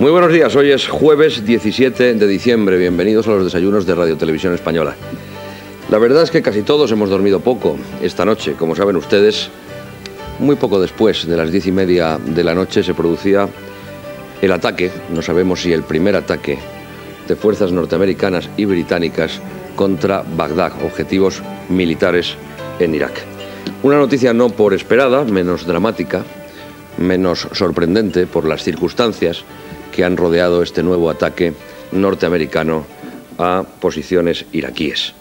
Muy buenos días, hoy es jueves 17 de diciembre, bienvenidos a los desayunos de Radio Televisión Española. La verdad es que casi todos hemos dormido poco esta noche. Como saben ustedes, muy poco después de las 10:30 de la noche se producía el ataque, no sabemos si el primer ataque de fuerzas norteamericanas y británicas contra Bagdad, objetivos militares en Irak. Una noticia no por esperada, menos dramática, menos sorprendente por las circunstancias que han rodeado este nuevo ataque norteamericano a posiciones iraquíes.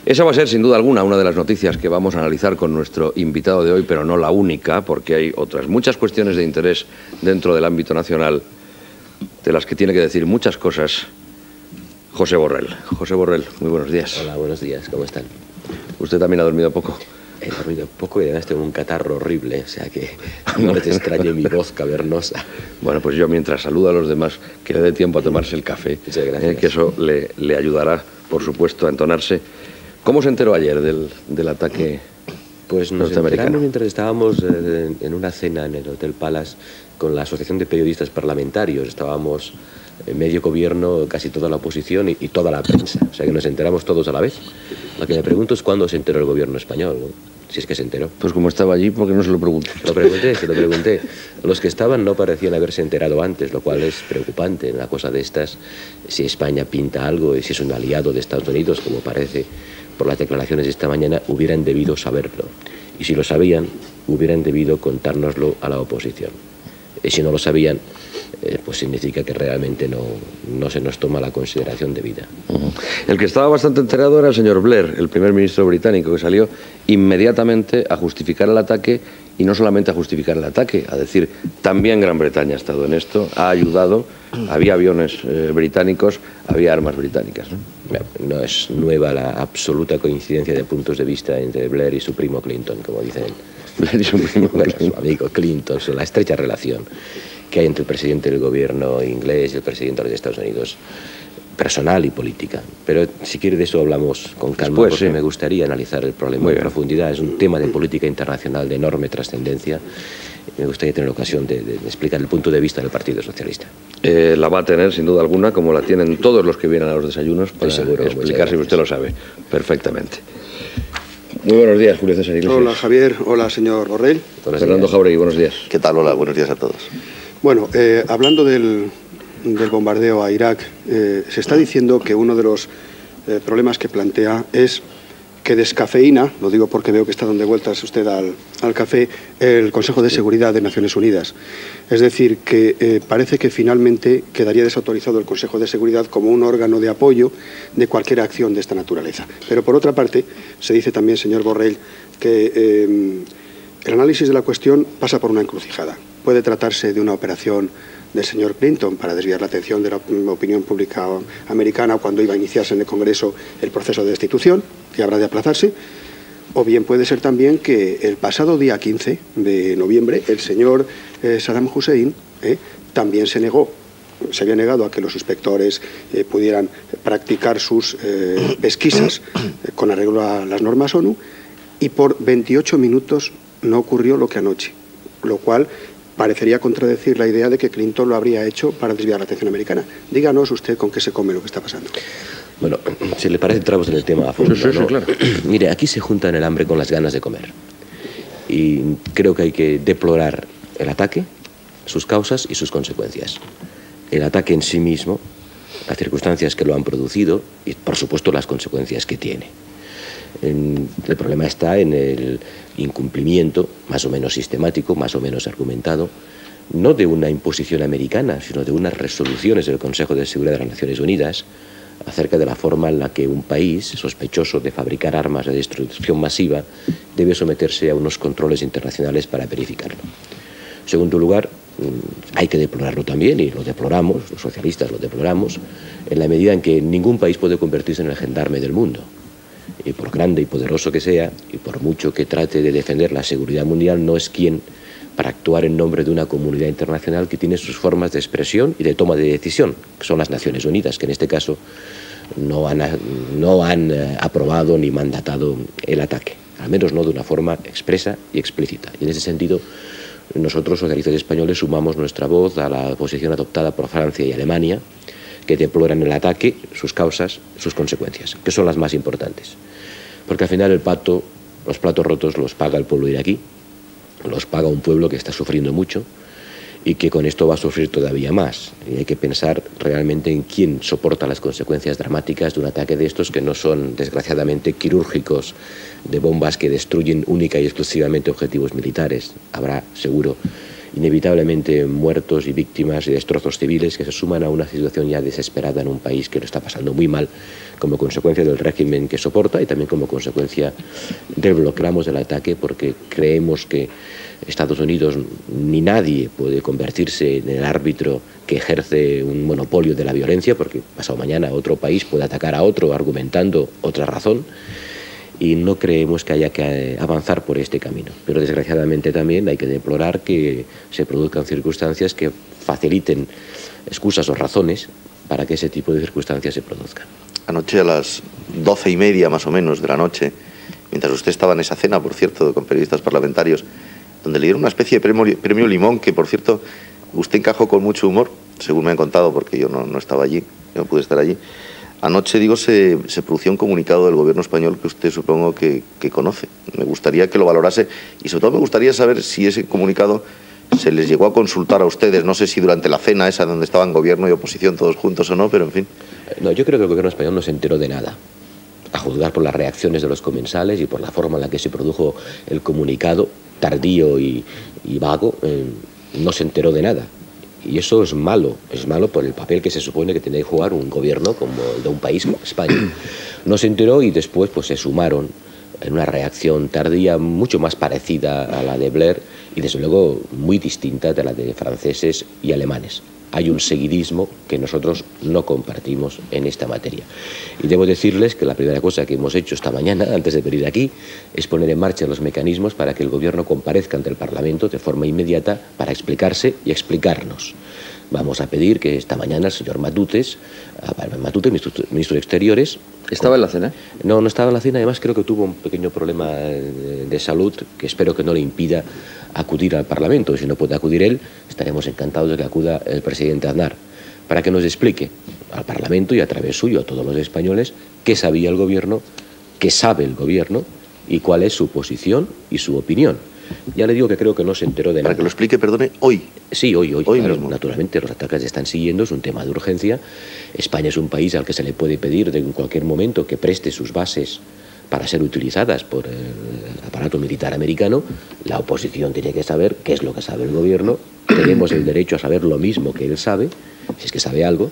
Esa va a ser, sin duda alguna, una de las noticias que vamos a analizar con nuestro invitado de hoy, pero no la única, porque hay otras muchas cuestiones de interés dentro del ámbito nacional, de las que tiene que decir muchas cosas José Borrell. José Borrell, muy buenos días. Hola, buenos días, ¿cómo están? ¿Usted también ha dormido poco? He dormido poco y además tengo un catarro horrible, o sea que no les extrañe mi voz cavernosa. Bueno, pues yo mientras saludo a los demás, que le dé tiempo a tomarse el café, Muchas gracias. Que eso le ayudará, por supuesto, a entonarse. ¿Cómo se enteró ayer del ataque Pues nos norteamericano? enteramos mientras estábamos en una cena en el Hotel Palace con la Asociación de Periodistas Parlamentarios. Estábamos medio gobierno, casi toda la oposición y toda la prensa, o sea que nos enteramos todos a la vez. Lo que me pregunto es cuándo se enteró el gobierno español, ¿no? Si es que se enteró. Pues como estaba allí, ¿por qué no se lo preguntó? Se lo pregunté. Los que estaban no parecían haberse enterado antes, lo cual es preocupante. Una cosa de estas, si España pinta algo y si es un aliado de Estados Unidos, como parece por las declaraciones de esta mañana, hubieran debido saberlo. Y si lo sabían, hubieran debido contárnoslo a la oposición. Y si no lo sabían, pues significa que realmente no se nos toma la consideración debida. El que estaba bastante enterado era el señor Blair, el primer ministro británico, que salió inmediatamente a justificar el ataque, y no solamente a justificar el ataque, a decir, también Gran Bretaña ha estado en esto, ha ayudado, había aviones británicos, había armas británicas, ¿no? No es nueva la absoluta coincidencia de puntos de vista entre Blair y su primo Clinton, como dicen. Blair y su primo Su amigo Clinton, la estrecha relación que hay entre el presidente del gobierno inglés y el presidente de los Estados Unidos, personal y política. Pero si quiere de eso hablamos con calma, después, porque sí, me gustaría analizar el problema en profundidad. Es un tema de política internacional de enorme trascendencia. Me gustaría tener ocasión de explicar el punto de vista del Partido Socialista. La va a tener, sin duda alguna, como la tienen todos los que vienen a los desayunos, para explicarse, y usted lo sabe perfectamente. Muy buenos días, Julio César Iglesias. Hola, Javier. Hola, señor Borrell. Fernando Jauregui, buenos días. ¿Qué tal? Hola, buenos días a todos. Bueno, hablando del bombardeo a Irak, se está diciendo que uno de los problemas que plantea es que descafeína, lo digo porque veo que está dando vueltas usted al café, el Consejo de Seguridad de Naciones Unidas. Es decir, que parece que finalmente quedaría desautorizado el Consejo de Seguridad como un órgano de apoyo de cualquier acción de esta naturaleza. Pero por otra parte, se dice también, señor Borrell, que el análisis de la cuestión pasa por una encrucijada. Puede tratarse de una operación del señor Clinton para desviar la atención de la opinión pública americana cuando iba a iniciarse en el Congreso el proceso de destitución, que habrá de aplazarse, o bien puede ser también que el pasado día 15 de noviembre el señor Saddam Hussein también se había negado a que los inspectores pudieran practicar sus pesquisas con arreglo a las normas ONU, y por 28 minutos no ocurrió lo que anoche, lo cual parecería contradecir la idea de que Clinton lo habría hecho para desviar la atención americana. Díganos usted con qué se come lo que está pasando. Bueno, si le parece, entramos en el tema a fondo, Sí, ¿no? claro. Mire, aquí se juntan el hambre con las ganas de comer. Y creo que hay que deplorar el ataque, sus causas y sus consecuencias. El ataque en sí mismo, las circunstancias que lo han producido y, por supuesto, las consecuencias que tiene. El problema está en el incumplimiento, más o menos sistemático, más o menos argumentado, no de una imposición americana, sino de unas resoluciones del Consejo de Seguridad de las Naciones Unidas acerca de la forma en la que un país sospechoso de fabricar armas de destrucción masiva debe someterse a unos controles internacionales para verificarlo. En segundo lugar, hay que deplorarlo también, y lo deploramos, los socialistas lo deploramos, en la medida en que ningún país puede convertirse en el gendarme del mundo. Y por grande y poderoso que sea, y por mucho que trate de defender la seguridad mundial, no es quien para actuar en nombre de una comunidad internacional que tiene sus formas de expresión y de toma de decisión, que son las Naciones Unidas, que en este caso no han aprobado ni mandatado el ataque, al menos no de una forma expresa y explícita. Y en ese sentido, nosotros, socialistas españoles, sumamos nuestra voz a la posición adoptada por Francia y Alemania, que deploran el ataque, sus causas, sus consecuencias, que son las más importantes. Porque al final los platos rotos los paga el pueblo iraquí, los paga un pueblo que está sufriendo mucho y que con esto va a sufrir todavía más. Y hay que pensar realmente en quién soporta las consecuencias dramáticas de un ataque de estos, que no son, desgraciadamente, quirúrgicos, de bombas que destruyen única y exclusivamente objetivos militares. Habrá, seguro, inevitablemente muertos y víctimas y destrozos civiles que se suman a una situación ya desesperada en un país que lo está pasando muy mal, como consecuencia del régimen que soporta y también como consecuencia del bloqueamos del ataque, porque creemos que Estados Unidos ni nadie puede convertirse en el árbitro que ejerce un monopolio de la violencia, porque pasado mañana otro país puede atacar a otro argumentando otra razón, y no creemos que haya que avanzar por este camino. Pero desgraciadamente también hay que deplorar que se produzcan circunstancias que faciliten excusas o razones para que ese tipo de circunstancias se produzcan. Anoche a las 12:30 más o menos de la noche, mientras usted estaba en esa cena, por cierto, con periodistas parlamentarios, donde le dieron una especie de premio Limón, que por cierto usted encajó con mucho humor, según me han contado, porque yo no estaba allí, yo no pude estar allí. Anoche, digo, se produjo un comunicado del gobierno español que usted supongo que conoce. Me gustaría que lo valorase y sobre todo me gustaría saber si ese comunicado se les llegó a consultar a ustedes. No sé si durante la cena esa donde estaban gobierno y oposición todos juntos o no, pero en fin. No, yo creo que el gobierno español no se enteró de nada, a juzgar por las reacciones de los comensales y por la forma en la que se produjo el comunicado, tardío y vago, no se enteró de nada. Y eso es malo por el papel que se supone que tiene que jugar un gobierno como el de un país como España. No se enteró y después pues se sumaron en una reacción tardía mucho más parecida a la de Blair y desde luego muy distinta de la de franceses y alemanes. Hay un seguidismo que nosotros no compartimos en esta materia. Y debo decirles que la primera cosa que hemos hecho esta mañana, antes de venir aquí, es poner en marcha los mecanismos para que el Gobierno comparezca ante el Parlamento de forma inmediata para explicarse y explicarnos. Vamos a pedir que esta mañana el señor Matute, ministro de Exteriores... ¿Estaba en la cena? No estaba en la cena. Además creo que tuvo un pequeño problema de salud que espero que no le impida acudir al Parlamento. Si no puede acudir él, estaremos encantados de que acuda el presidente Aznar para que nos explique al Parlamento y a través suyo a todos los españoles qué sabía el Gobierno, qué sabe el Gobierno y cuál es su posición y su opinión. Ya le digo que creo que no se enteró de nada. Para que lo explique, perdone, hoy. Sí, hoy claro, mismo. Naturalmente, los ataques están siguiendo, es un tema de urgencia. España es un país al que se le puede pedir en cualquier momento que preste sus bases para ser utilizadas por el aparato militar americano. La oposición tiene que saber qué es lo que sabe el Gobierno. Tenemos el derecho a saber lo mismo que él sabe, si es que sabe algo.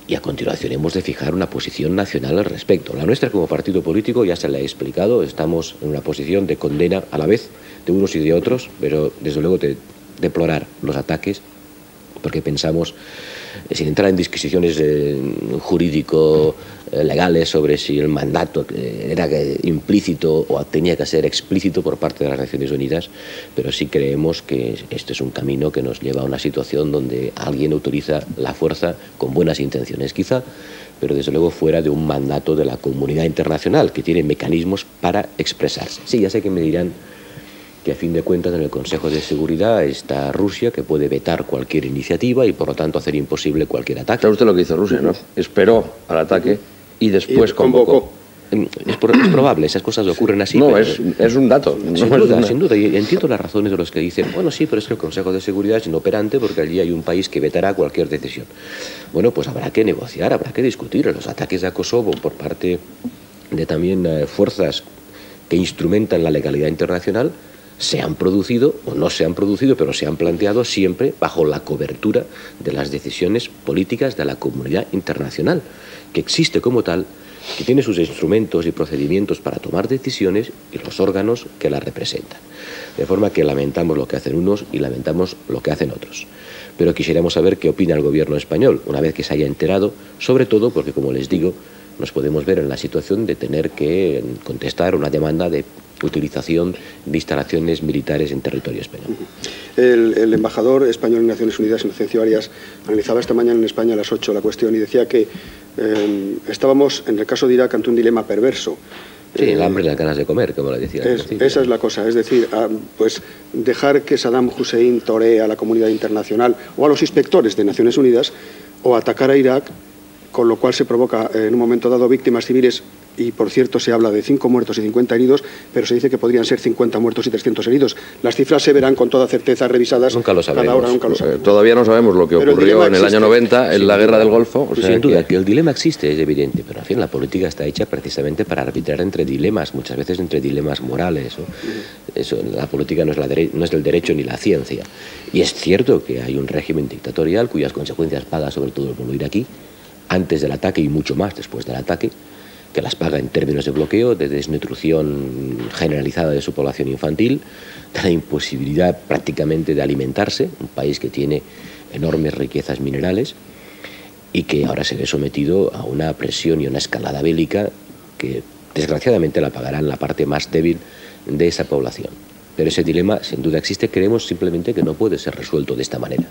Y a continuación hemos de fijar una posición nacional al respecto. La nuestra como partido político ya se la he explicado, estamos en una posición de condena a la vez de unos y de otros, pero desde luego de deplorar los ataques, porque pensamos, sin entrar en disquisiciones jurídico-legales sobre si el mandato era implícito o tenía que ser explícito por parte de las Naciones Unidas, pero sí creemos que este es un camino que nos lleva a una situación donde alguien utiliza la fuerza con buenas intenciones quizá, pero desde luego fuera de un mandato de la comunidad internacional que tiene mecanismos para expresarse. Sí, ya sé que me dirán que a fin de cuentas en el Consejo de Seguridad está Rusia, que puede vetar cualquier iniciativa y por lo tanto hacer imposible cualquier ataque. ¿Sabe usted lo que hizo Rusia, no? Esperó al ataque y después convocó. Es probable, esas cosas ocurren así. No, pero es un dato. Sin duda, y entiendo las razones de los que dicen, bueno, sí, pero es que el Consejo de Seguridad es inoperante porque allí hay un país que vetará cualquier decisión. Bueno, pues habrá que negociar, habrá que discutir. Los ataques a Kosovo por parte de también fuerzas que instrumentan la legalidad internacional se han producido o no se han producido, pero se han planteado siempre bajo la cobertura de las decisiones políticas de la comunidad internacional, que existe como tal, que tiene sus instrumentos y procedimientos para tomar decisiones y los órganos que la representan. De forma que lamentamos lo que hacen unos y lamentamos lo que hacen otros. Pero quisiéramos saber qué opina el gobierno español, una vez que se haya enterado, sobre todo porque, como les digo, nos podemos ver en la situación de tener que contestar una demanda de utilización de instalaciones militares en territorio español. El embajador español en Naciones Unidas, Inocencio Arias, analizaba esta mañana en España a las 8 la cuestión y decía que estábamos, en el caso de Irak, ante un dilema perverso. Sí, el hambre y las ganas de comer, como le decía. Esa es la cosa, es decir, pues dejar que Saddam Hussein toree a la comunidad internacional o a los inspectores de Naciones Unidas, o atacar a Irak, con lo cual se provoca en un momento dado víctimas civiles. Y, por cierto, se habla de 5 muertos y 50 heridos, pero se dice que podrían ser 50 muertos y 300 heridos. Las cifras se verán con toda certeza revisadas. Nunca lo sabremos. Cada hora, nunca lo sabemos. Todavía no sabemos lo que ocurrió en el año 90, en la Guerra del Golfo. O sea, sin duda, que el dilema existe, es evidente, pero en fin, la política está hecha precisamente para arbitrar entre dilemas, muchas veces entre dilemas morales. ¿No? Eso, la política no es el derecho ni la ciencia. Y es cierto que hay un régimen dictatorial cuyas consecuencias paga sobre todo el pueblo iraquí, antes del ataque y mucho más después del ataque, que las paga en términos de bloqueo, de desnutrición generalizada de su población infantil, de la imposibilidad prácticamente de alimentarse, un país que tiene enormes riquezas minerales y que ahora se ve sometido a una presión y una escalada bélica que desgraciadamente la pagarán la parte más débil de esa población. Pero ese dilema sin duda existe, creemos simplemente que no puede ser resuelto de esta manera.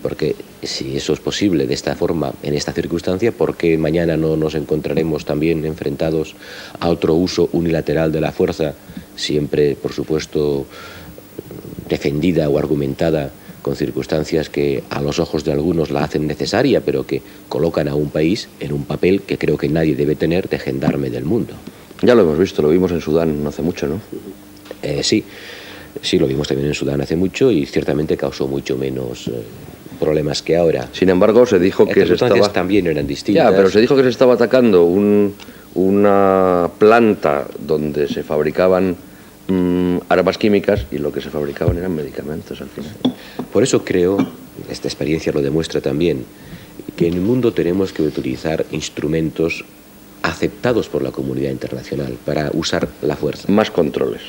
Porque si eso es posible de esta forma, en esta circunstancia, ¿por qué mañana no nos encontraremos también enfrentados a otro uso unilateral de la fuerza, siempre, por supuesto, defendida o argumentada con circunstancias que a los ojos de algunos la hacen necesaria, pero que colocan a un país en un papel que creo que nadie debe tener de gendarme del mundo? Ya lo hemos visto, lo vimos en Sudán no hace mucho, ¿no? Sí, lo vimos también en Sudán hace mucho y ciertamente causó mucho menos problemas que ahora. Sin embargo, se dijo que se estaba... también eran distintas. Ya, pero se dijo que se estaba atacando una planta donde se fabricaban armas químicas y lo que se fabricaban eran medicamentos al final. Por eso creo, esta experiencia lo demuestra también, que en el mundo tenemos que utilizar instrumentos aceptados por la comunidad internacional para usar la fuerza. Más controles.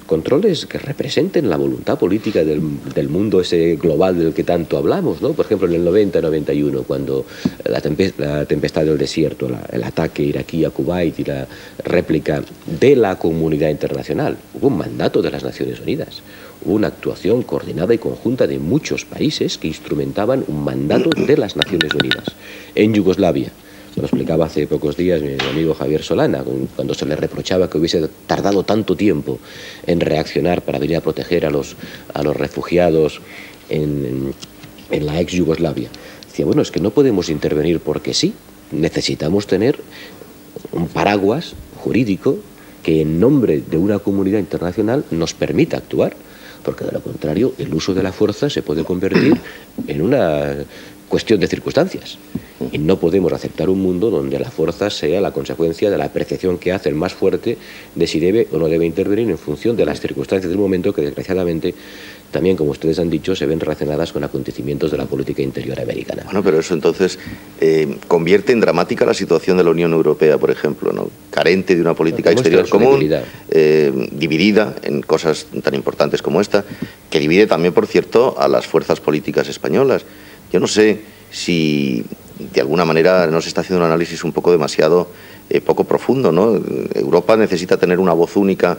Controles que representen la voluntad política del mundo ese global del que tanto hablamos, ¿no? Por ejemplo, en el 90-91, cuando la tempestad del desierto, el ataque iraquí a Kuwait y la réplica de la comunidad internacional, hubo un mandato de las Naciones Unidas, hubo una actuación coordinada y conjunta de muchos países que instrumentaban un mandato de las Naciones Unidas. En Yugoslavia, lo explicaba hace pocos días mi amigo Javier Solana, cuando se le reprochaba que hubiese tardado tanto tiempo en reaccionar para venir a proteger a los refugiados en la ex Yugoslavia. Decía, bueno, es que no podemos intervenir porque sí, necesitamos tener un paraguas jurídico que en nombre de una comunidad internacional nos permita actuar, porque de lo contrario el uso de la fuerza se puede convertir en una cuestión de circunstancias. Y no podemos aceptar un mundo donde la fuerza sea la consecuencia de la apreciación que hace el más fuerte de si debe o no debe intervenir en función de las circunstancias del momento que, desgraciadamente, también, como ustedes han dicho, se ven relacionadas con acontecimientos de la política interior americana. Bueno, pero eso entonces convierte en dramática la situación de la Unión Europea, por ejemplo, ¿no? Carente de una política exterior común, dividida en cosas tan importantes como esta, que divide también, por cierto, a las fuerzas políticas españolas. Yo no sé si de alguna manera no se está haciendo un análisis un poco demasiado poco profundo, ¿no? Europa necesita tener una voz única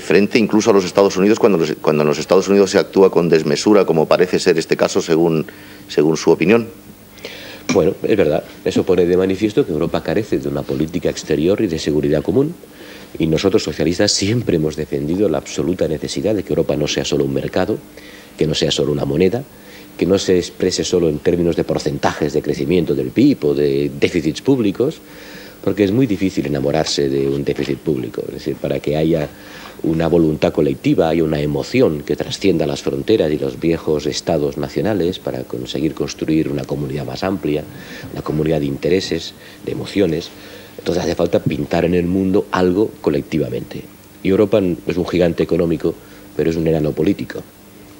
frente incluso a los Estados Unidos cuando en los Estados Unidos se actúa con desmesura, como parece ser este caso según su opinión. Bueno, es verdad. Eso pone de manifiesto que Europa carece de una política exterior y de seguridad común. Y nosotros, socialistas, siempre hemos defendido la absoluta necesidad de que Europa no sea solo un mercado, que no sea solo una moneda, que no se exprese solo en términos de porcentajes de crecimiento del PIB o de déficits públicos, porque es muy difícil enamorarse de un déficit público. Es decir, para que haya una voluntad colectiva, haya una emoción que trascienda las fronteras y los viejos estados nacionales para conseguir construir una comunidad más amplia, una comunidad de intereses, de emociones. Entonces hace falta pintar en el mundo algo colectivamente. Y Europa es un gigante económico, pero es un enano político.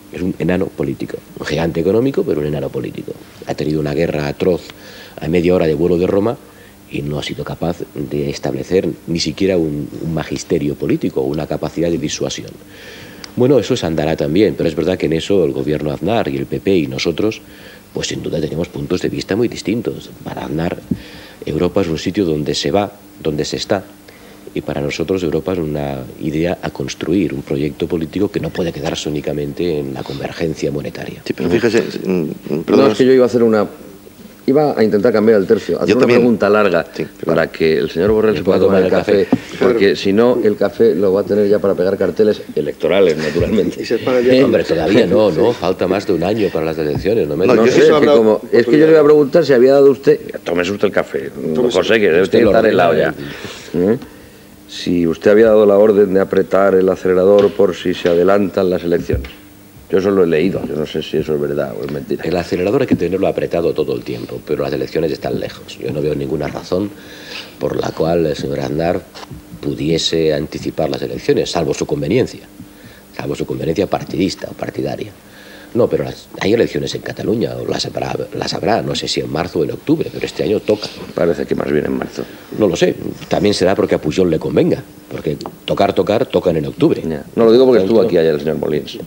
Es un enano político, un gigante económico, pero un enano político. Ha tenido una guerra atroz a media hora de vuelo de Roma y no ha sido capaz de establecer ni siquiera un magisterio político o una capacidad de disuasión. Bueno, eso se andará también, pero es verdad que en eso el gobierno Aznar y el PP y nosotros, pues sin duda tenemos puntos de vista muy distintos. Para Aznar, Europa es un sitio donde se va, donde se está. Y para nosotros Europa es una idea a construir, un proyecto político que no puede quedarse únicamente en la convergencia monetaria. Sí, pero fíjese... No, es que yo iba a hacer una Iba a intentar cambiar el tercio, hacer una pregunta larga para que el señor Borrell se pueda tomar el café, porque si no, el café lo va a tener ya para pegar carteles electorales, naturalmente. Hombre, todavía no, falta más de un año para las elecciones. Es que yo le iba a preguntar si había dado usted, tómese usted el café, José, que debe usted estar helado ya. Si usted había dado la orden de apretar el acelerador por si se adelantan las elecciones. Yo eso lo he leído, yo no sé si eso es verdad o es mentira. El acelerador hay que tenerlo apretado todo el tiempo, pero las elecciones están lejos. Yo no veo ninguna razón por la cual el señor Aznar pudiese anticipar las elecciones, salvo su conveniencia partidista o partidaria. No, pero hay elecciones en Cataluña, o las habrá, no sé si en marzo o en octubre, pero este año toca. Parece que más bien en marzo. No lo sé, también será porque a Pujol le convenga, porque tocan en octubre. No lo digo porque estuvo aquí ayer el señor Molins.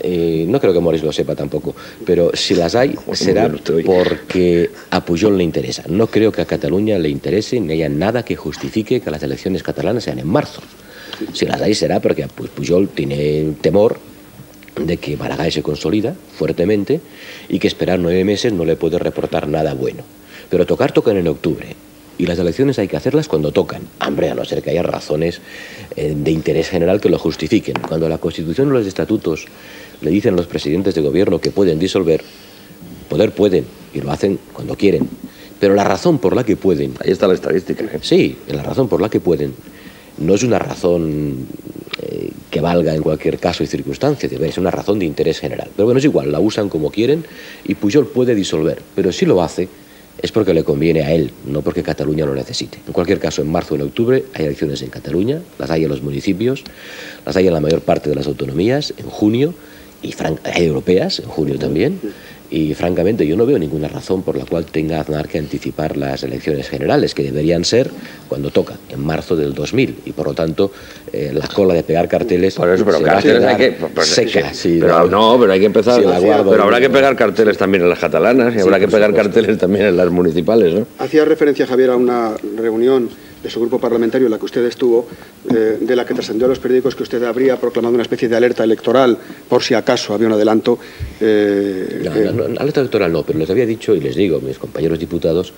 No creo que Molins lo sepa tampoco, pero si las hay será porque a Pujol le interesa. No creo que a Cataluña le interese ni haya nada que justifique que las elecciones catalanas sean en marzo. Si las hay será porque Pujol tiene temor de que Maragall se consolida fuertemente y que esperar 9 meses no le puede reportar nada bueno. Pero tocan en octubre y las elecciones hay que hacerlas cuando tocan. Hombre, a no ser que haya razones de interés general que lo justifiquen. Cuando la Constitución o los estatutos le dicen a los presidentes de gobierno que pueden disolver, pueden y lo hacen cuando quieren. Pero la razón por la que pueden... Ahí está la estadística. Sí, la razón por la que pueden no es una razón que valga en cualquier caso y circunstancia, debe ser una razón de interés general. Pero bueno, es igual, la usan como quieren y Pujol puede disolver, pero si lo hace es porque le conviene a él, no porque Cataluña lo necesite. En cualquier caso, en marzo o en octubre hay elecciones en Cataluña, las hay en los municipios, las hay en la mayor parte de las autonomías, en junio, y hay europeas, en junio también. Y francamente yo no veo ninguna razón por la cual tenga Aznar que anticipar las elecciones generales, que deberían ser cuando toca, en marzo del 2000, y por lo tanto la cola de pegar carteles por eso, pero carteles hay que seca. Pero hay que empezar, pero habrá que pegar carteles también en las catalanas y habrá que pegar carteles también en las municipales, ¿no? Hacía referencia, Javier, a una reunión de su grupo parlamentario en la que usted estuvo, de la que trascendió a los periódicos que usted habría proclamado una especie de alerta electoral por si acaso había un adelanto. Alerta electoral no, pero les había dicho y les digo a mis compañeros diputados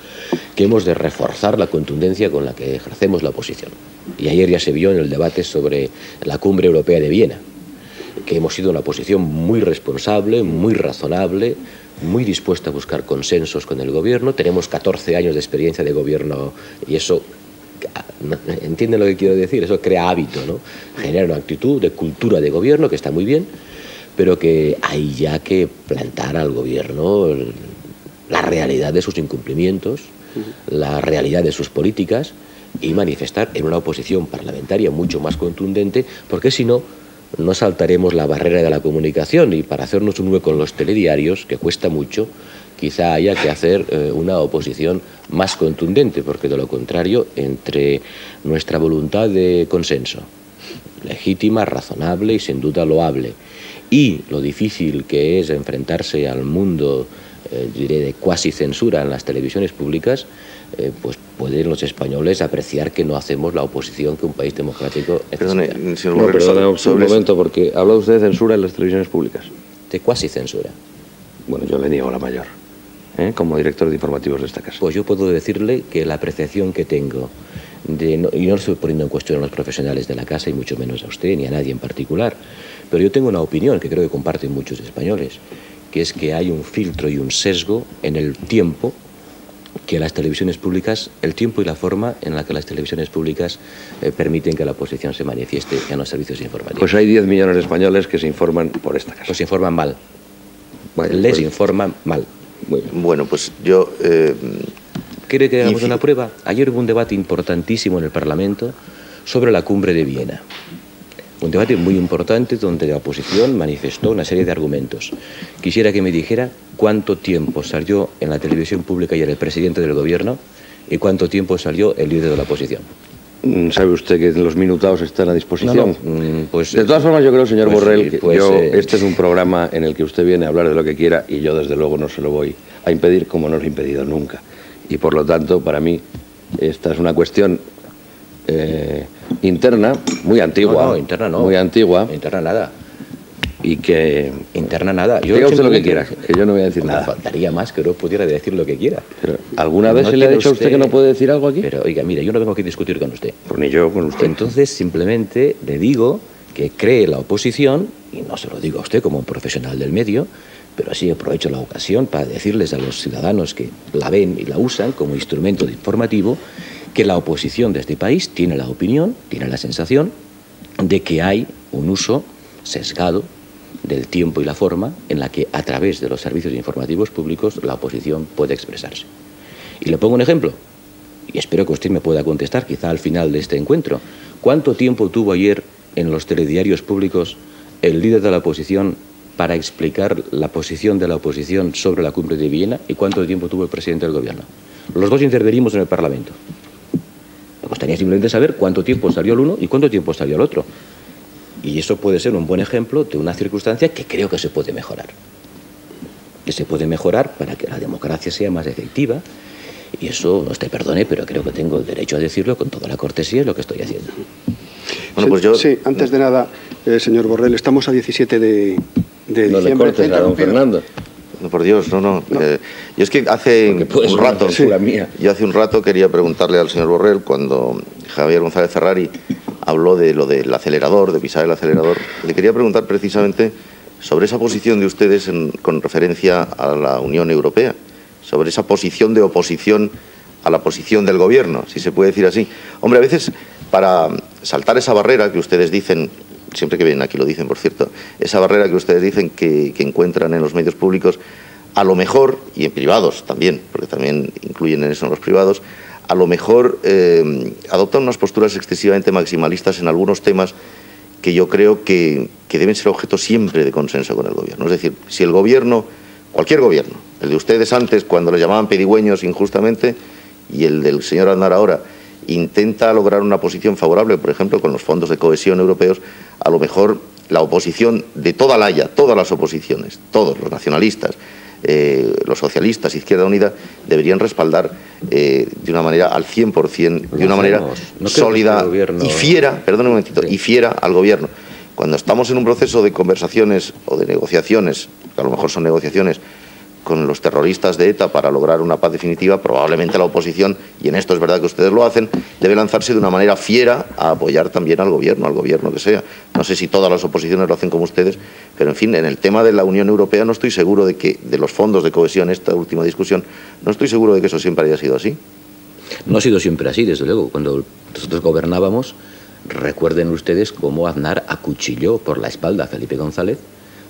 que hemos de reforzar la contundencia con la que ejercemos la oposición. Y ayer ya se vio en el debate sobre la Cumbre Europea de Viena, que hemos sido una oposición muy responsable, muy razonable, muy dispuesta a buscar consensos con el gobierno. Tenemos 14 años de experiencia de gobierno y eso... ¿Entienden lo que quiero decir? Eso crea hábito, ¿no? Genera una actitud de cultura de gobierno que está muy bien, pero que hay ya que plantar al gobierno la realidad de sus incumplimientos, la realidad de sus políticas y manifestar en una oposición parlamentaria mucho más contundente, porque si no, no saltaremos la barrera de la comunicación y para hacernos un hueco en los telediarios, que cuesta mucho, quizá haya que hacer una oposición más contundente, porque de lo contrario, entre nuestra voluntad de consenso, legítima, razonable y sin duda loable, y lo difícil que es enfrentarse al mundo, diré, de cuasi censura en las televisiones públicas, pues pueden los españoles apreciar que no hacemos la oposición que un país democrático necesita. Perdone un momento, porque habla usted de censura en las televisiones públicas. De cuasi censura. Bueno, yo le niego la mayor, como director de informativos de esta casa. Pues yo puedo decirle que la apreciación que tengo, y no estoy poniendo en cuestión a los profesionales de la casa, y mucho menos a usted, ni a nadie en particular, pero yo tengo una opinión que creo que comparten muchos españoles, que es que hay un filtro y un sesgo en el tiempo que las televisiones públicas, el tiempo y la forma en la que las televisiones públicas permiten que la oposición se manifieste en los servicios informativos. Pues hay 10 millones de españoles que se informan por esta casa. Pues se informan mal. Bueno, les informan mal. Bueno, pues yo... ¿Quiere que hagamos una prueba? Ayer hubo un debate importantísimo en el Parlamento sobre la Cumbre de Viena. Un debate muy importante donde la oposición manifestó una serie de argumentos. Quisiera que me dijera cuánto tiempo salió en la televisión pública ayer el presidente del gobierno y cuánto tiempo salió el líder de la oposición. ¿Sabe usted que los minutados están a disposición? No, pues, de todas formas, yo creo, señor Borrell, sí, que este es un programa en el que usted viene a hablar de lo que quiera y yo, desde luego, no se lo voy a impedir como no lo he impedido nunca. Y, por lo tanto, para mí, esta es una cuestión interna, muy antigua. No, interna no. Muy antigua. Interna nada. y que... Interna nada. Diga usted lo que quiera, que yo no voy a decir nada. Faltaría más que no pudiera decir lo que quiera. Pero, ¿alguna vez se le ha dicho a usted que no puede decir algo aquí? Pero, oiga, mire, yo no vengo aquí a discutir con usted. Pues ni yo con usted. Entonces, simplemente le digo que cree la oposición, y no se lo digo a usted como un profesional del medio, pero así aprovecho la ocasión para decirles a los ciudadanos que la ven y la usan como instrumento informativo, que la oposición de este país tiene la opinión, tiene la sensación de que hay un uso sesgado del tiempo y la forma en la que a través de los servicios informativos públicos la oposición puede expresarse. Y le pongo un ejemplo, y espero que usted me pueda contestar quizá al final de este encuentro. ¿Cuánto tiempo tuvo ayer en los telediarios públicos el líder de la oposición para explicar la posición de la oposición sobre la cumbre de Viena y cuánto tiempo tuvo el presidente del gobierno? Los dos intervenimos en el Parlamento. Me gustaría simplemente saber cuánto tiempo salió el uno y cuánto tiempo salió el otro. Y eso puede ser un buen ejemplo de una circunstancia que creo que se puede mejorar. Que se puede mejorar para que la democracia sea más efectiva. Y eso, usted perdone, pero creo que tengo el derecho a decirlo con toda la cortesía de lo que estoy haciendo. Bueno, pues yo... Sí, antes de nada, señor Borrell, estamos a 17 de diciembre. No le cortes a don Fernando. No, por Dios, no. Yo es que hace un rato, yo hace un rato quería preguntarle al señor Borrell, cuando Javier González Ferrari habló de lo del acelerador, de pisar el acelerador, le quería preguntar precisamente sobre esa posición de ustedes con referencia a la Unión Europea, sobre esa posición de oposición a la posición del gobierno, si se puede decir así. Hombre, a veces para saltar esa barrera que ustedes dicen, siempre que vienen aquí lo dicen, por cierto, esa barrera que ustedes dicen que encuentran en los medios públicos, a lo mejor, y en privados también, porque también incluyen en eso los privados, a lo mejor adoptan unas posturas excesivamente maximalistas en algunos temas que yo creo que deben ser objeto siempre de consenso con el gobierno. Es decir, si el gobierno, cualquier gobierno, el de ustedes antes cuando les llamaban pedigüeños injustamente y el del señor Aznar ahora, intenta lograr una posición favorable, por ejemplo, con los fondos de cohesión europeos, a lo mejor la oposición de toda la haya, todas las oposiciones, todos los nacionalistas, los socialistas, Izquierda Unida, deberían respaldar de una manera al 100%, de una manera sólida y fiera, perdón un momentito, y fiera al gobierno. Cuando estamos en un proceso de conversaciones o de negociaciones, que a lo mejor son negociaciones con los terroristas de ETA para lograr una paz definitiva, probablemente la oposición, y en esto es verdad que ustedes lo hacen, debe lanzarse de una manera fiera a apoyar también al gobierno que sea. No sé si todas las oposiciones lo hacen como ustedes, pero en fin, en el tema de la Unión Europea no estoy seguro de que, de los fondos de cohesión, esta última discusión, no estoy seguro de que eso siempre haya sido así. No ha sido siempre así, desde luego. Cuando nosotros gobernábamos, recuerden ustedes cómo Aznar acuchilló por la espalda a Felipe González.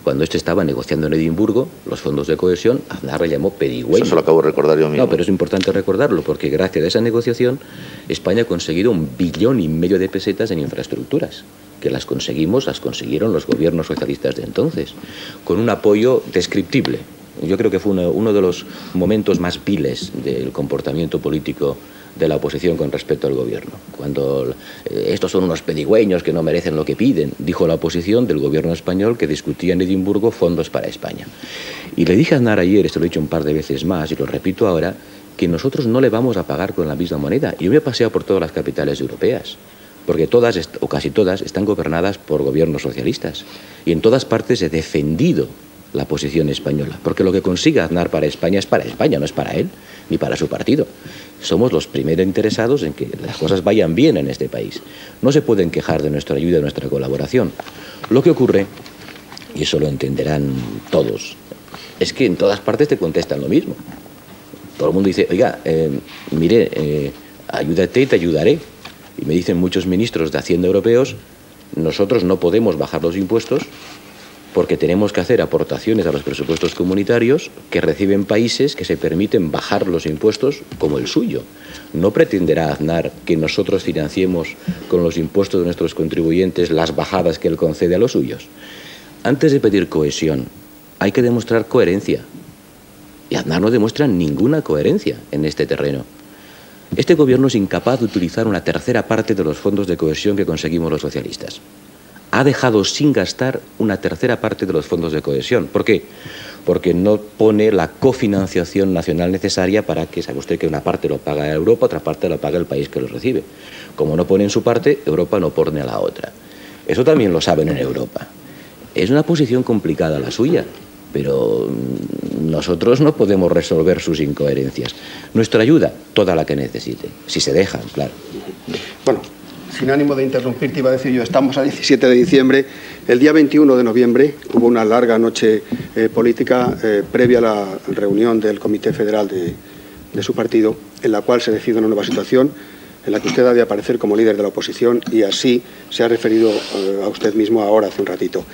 Cuando este estaba negociando en Edimburgo los fondos de cohesión, Aznar le llamó pedigüeño. Eso lo acabo de recordar yo mismo. No, pero es importante recordarlo, porque gracias a esa negociación España ha conseguido 1,5 billones de pesetas en infraestructuras, que las consiguieron los gobiernos socialistas de entonces, con un apoyo descriptible. Yo creo que fue uno de los momentos más viles del comportamiento político de la oposición con respecto al gobierno. Cuando estos son unos pedigüeños que no merecen lo que piden, dijo la oposición del gobierno español que discutía en Edimburgo fondos para España. Y le dije a Aznar ayer, esto lo he dicho un par de veces más y lo repito ahora, que nosotros no le vamos a pagar con la misma moneda. Y yo me he paseado por todas las capitales europeas, porque todas, o casi todas, están gobernadas por gobiernos socialistas. Y en todas partes he defendido la posición española, porque lo que consiga Aznar para España, no es para él, ni para su partido. Somos los primeros interesados en que las cosas vayan bien en este país. No se pueden quejar de nuestra ayuda, de nuestra colaboración. Lo que ocurre, y eso lo entenderán todos, es que en todas partes te contestan lo mismo. Todo el mundo dice, oiga, ayúdate y te ayudaré. Y me dicen muchos ministros de Hacienda europeos, nosotros no podemos bajar los impuestos porque tenemos que hacer aportaciones a los presupuestos comunitarios que reciben países que se permiten bajar los impuestos como el suyo. No pretenderá Aznar que nosotros financiemos con los impuestos de nuestros contribuyentes las bajadas que él concede a los suyos. Antes de pedir cohesión, hay que demostrar coherencia. Y Aznar no demuestra ninguna coherencia en este terreno. Este gobierno es incapaz de utilizar una tercera parte de los fondos de cohesión que conseguimos los socialistas. Ha dejado sin gastar una tercera parte de los fondos de cohesión. ¿Por qué? Porque no pone la cofinanciación nacional necesaria para que, sabe usted que una parte lo paga Europa, otra parte lo paga el país que lo recibe. Como no pone en su parte, Europa no pone a la otra. Eso también lo saben en Europa. Es una posición complicada la suya, pero nosotros no podemos resolver sus incoherencias. Nuestra ayuda, toda la que necesite, si se dejan, claro. Bueno, sin ánimo de interrumpir, te iba a decir yo, estamos a 17 de diciembre, el día 21 de noviembre hubo una larga noche política previa a la reunión del Comité Federal de su partido, en la cual se decide una nueva situación, en la que usted ha de aparecer como líder de la oposición, y así se ha referido a usted mismo ahora, hace un ratito.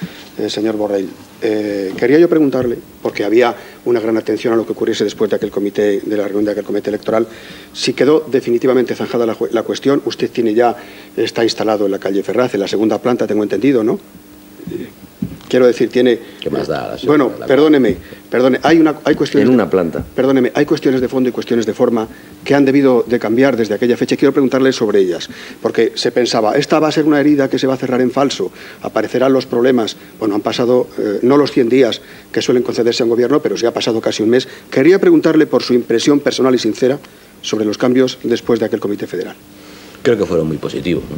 Señor Borrell, quería yo preguntarle, porque había una gran atención a lo que ocurriese después de aquel comité, de la reunión de aquel comité electoral, si quedó definitivamente zanjada la cuestión. Usted está instalado en la calle Ferraz, en la segunda planta, tengo entendido, ¿no? Quiero decir, tiene... ¿Qué más da? Bueno, perdóneme, hay cuestiones... En una planta. Perdóneme, hay cuestiones de fondo y cuestiones de forma que han debido de cambiar desde aquella fecha. Quiero preguntarle sobre ellas, porque se pensaba, esta va a ser una herida que se va a cerrar en falso, aparecerán los problemas. Bueno, han pasado no los 100 días que suelen concederse a un gobierno, pero sí ha pasado casi un mes. Quería preguntarle por su impresión personal y sincera sobre los cambios después de aquel Comité Federal. Creo que fueron muy positivos, ¿no?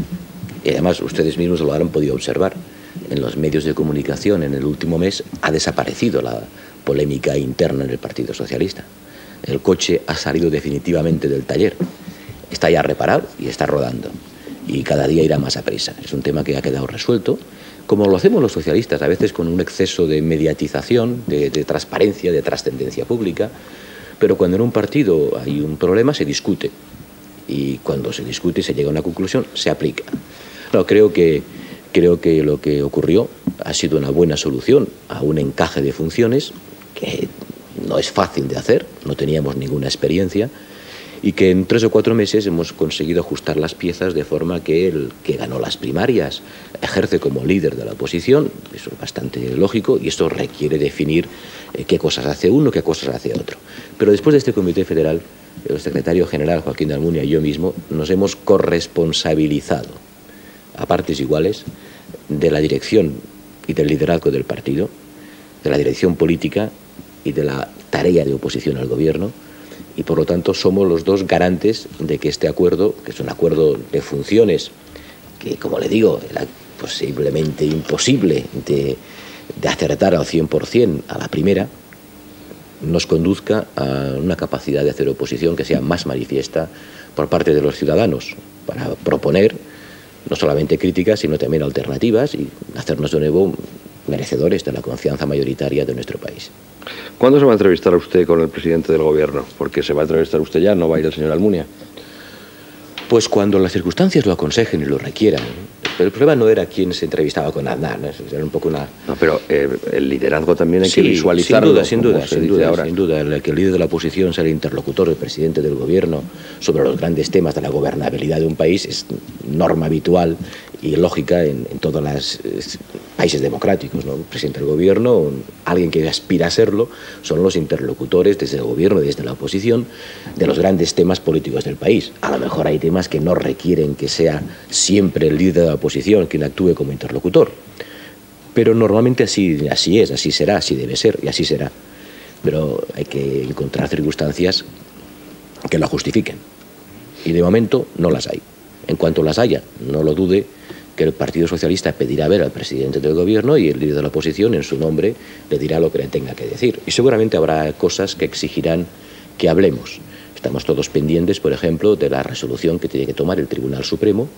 Y además ustedes mismos lo habrán podido observar. En los medios de comunicación en el último mes ha desaparecido la polémica interna en el Partido Socialista. El coche ha salido definitivamente del taller. Está ya reparado y está rodando. Y cada día irá más a prisa. Es un tema que ha quedado resuelto, como lo hacemos los socialistas, a veces con un exceso de mediatización, de transparencia, de trascendencia pública. Pero cuando en un partido hay un problema, se discute. Y cuando se discute y se llega a una conclusión, se aplica. No, creo que lo que ocurrió ha sido una buena solución a un encaje de funciones que no es fácil de hacer, no teníamos ninguna experiencia, y que en 3 o 4 meses hemos conseguido ajustar las piezas de forma que el que ganó las primarias ejerce como líder de la oposición. Eso es bastante lógico, y esto requiere definir qué cosas hace uno, qué cosas hace otro. Pero después de este Comité Federal, el secretario general Joaquín de Almunia y yo mismo nos hemos corresponsabilizado a partes iguales de la dirección y del liderazgo del partido, de la dirección política y de la tarea de oposición al gobierno, y por lo tanto somos los dos garantes de que este acuerdo, que es un acuerdo de funciones, que como le digo, era posiblemente imposible de acertar al 100% a la primera, nos conduzca a una capacidad de hacer oposición que sea más manifiesta por parte de los ciudadanos, para proponer no solamente críticas, sino también alternativas, y hacernos de nuevo merecedores de la confianza mayoritaria de nuestro país. ¿Cuándo se va a entrevistar a usted con el presidente del gobierno? Porque se va a entrevistar usted ya, no va a ir el señor Almunia. Pues cuando las circunstancias lo aconsejen y lo requieran. Pero el problema no era quién se entrevistaba con Aznar, ¿no? Era un poco una... No, pero el liderazgo también hay que visualizarlo. Sin duda. El que el líder de la oposición sea el interlocutor del presidente del gobierno sobre los grandes temas de la gobernabilidad de un país es norma habitual y lógica en todos los países democráticos, ¿no? El presidente del gobierno, alguien que aspira a serlo, son los interlocutores desde el gobierno y desde la oposición de los grandes temas políticos del país. A lo mejor hay temas que no requieren que sea siempre el líder de la oposición quien actúe como interlocutor, pero normalmente así es, así será, así debe ser y así será. Pero hay que encontrar circunstancias que lo justifiquen, y de momento no las hay. En cuanto las haya, no lo dude que el Partido Socialista pedirá ver al presidente del gobierno, y el líder de la oposición en su nombre le dirá lo que le tenga que decir, y seguramente habrá cosas que exigirán que hablemos. Estamos todos pendientes, por ejemplo, de la resolución que tiene que tomar el Tribunal Supremo